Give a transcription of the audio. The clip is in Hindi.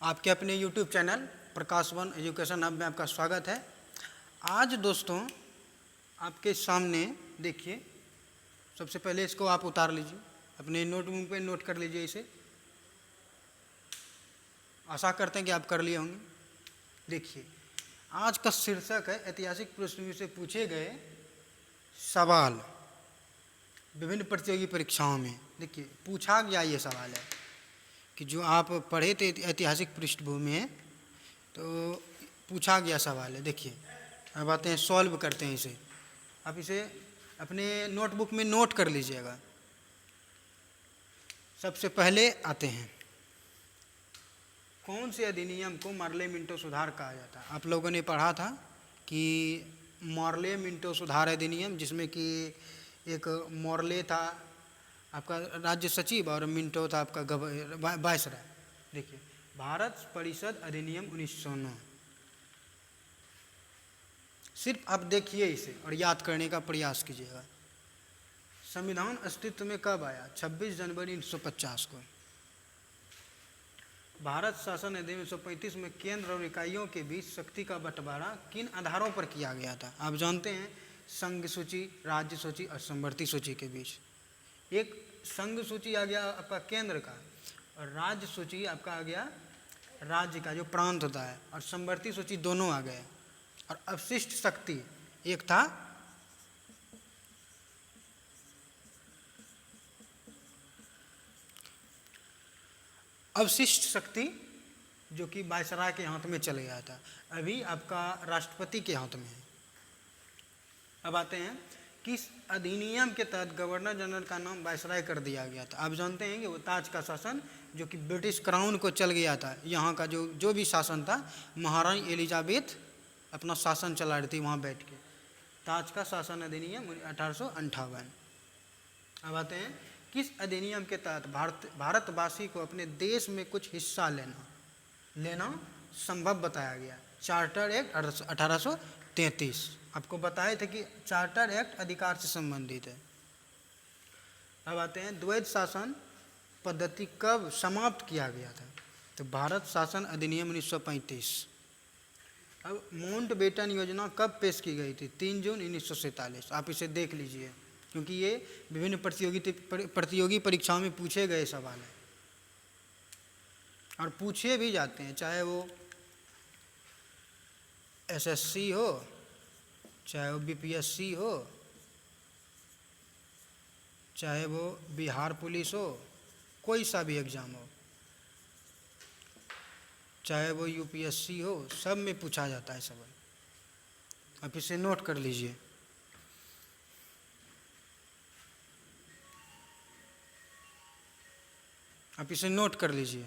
आपके अपने YouTube चैनल प्रकाश वन एजुकेशन हब में आपका स्वागत है। आज दोस्तों आपके सामने देखिए, सबसे पहले इसको आप उतार लीजिए, अपने नोटबुक पे नोट कर लीजिए इसे। आशा करते हैं कि आप कर लिए होंगे। देखिए, आज का शीर्षक है ऐतिहासिक प्रश्नों से पूछे गए सवाल विभिन्न प्रतियोगी परीक्षाओं में। देखिए, पूछा गया ये सवाल है कि जो आप पढ़े थे ऐतिहासिक पृष्ठभूमि में, तो पूछा गया सवाल है। देखिए, अब आते हैं, सॉल्व करते हैं इसे। आप इसे अपने नोटबुक में नोट कर लीजिएगा। सबसे पहले आते हैं, कौन से अधिनियम को मार्ले मिंटो सुधार कहा जाता है। आप लोगों ने पढ़ा था कि मार्ले मिंटो सुधार अधिनियम, जिसमें कि एक मॉर्ले था आपका राज्य सचिव और मिंटो था आपका वायसराय। देखिए, भारत परिषद अधिनियम 1909। सिर्फ आप देखिए इसे और याद करने का प्रयास कीजिएगा। संविधान अस्तित्व में कब आया? 26 जनवरी 1950 को। भारत शासन अधिनियम 1935 में केंद्र और इकाइयों के बीच शक्ति का बंटवारा किन आधारों पर किया गया था? आप जानते हैं, संघ सूची, राज्य सूची और समवर्ती सूची के बीच। एक संघ सूची आ गया आपका केंद्र का, और राज्य सूची आपका आ गया राज्य का जो प्रांत होता है, और समवर्ती सूची दोनों आ गए। और अवशिष्ट शक्ति एक था अवशिष्ट शक्ति, जो कि वायसराय के हाथ में चले गया था, अभी आपका राष्ट्रपति के हाथ में है। अब आते हैं, किस अधिनियम के तहत गवर्नर जनरल का नाम वायसराय कर दिया गया था? आप जानते हैं कि वो ताज का शासन, जो कि ब्रिटिश क्राउन को चल गया था, यहाँ का जो भी शासन था, महारानी एलिजाबेथ अपना शासन चला रही थी वहाँ बैठ के। ताज का शासन अधिनियम 1858। अब आते हैं, किस अधिनियम के तहत भारतवासी को अपने देश में कुछ हिस्सा लेना संभव बताया गया? Charter act 1833। आपको बताए थे कि चार्टर एक्ट अधिकार से संबंधित है। अब आते हैं, द्वैध शासन पद्धति कब समाप्त किया गया था? तो भारत शासन अधिनियम 1935। अब माउंटबेटन योजना कब पेश की गई थी? 3 जून 1947। आप इसे देख लीजिए, क्योंकि ये विभिन्न प्रतियोगी परीक्षाओं में पूछे गए सवाल हैं और पूछे भी जाते हैं, चाहे वो एसएससी हो, चाहे वो बीपीएससी हो, चाहे वो बिहार पुलिस हो, कोई सा भी एग्ज़ाम हो, चाहे वो यूपीएससी हो, सब में पूछा जाता है सवाल। आप इसे नोट कर लीजिए। आप इसे नोट कर लीजिए।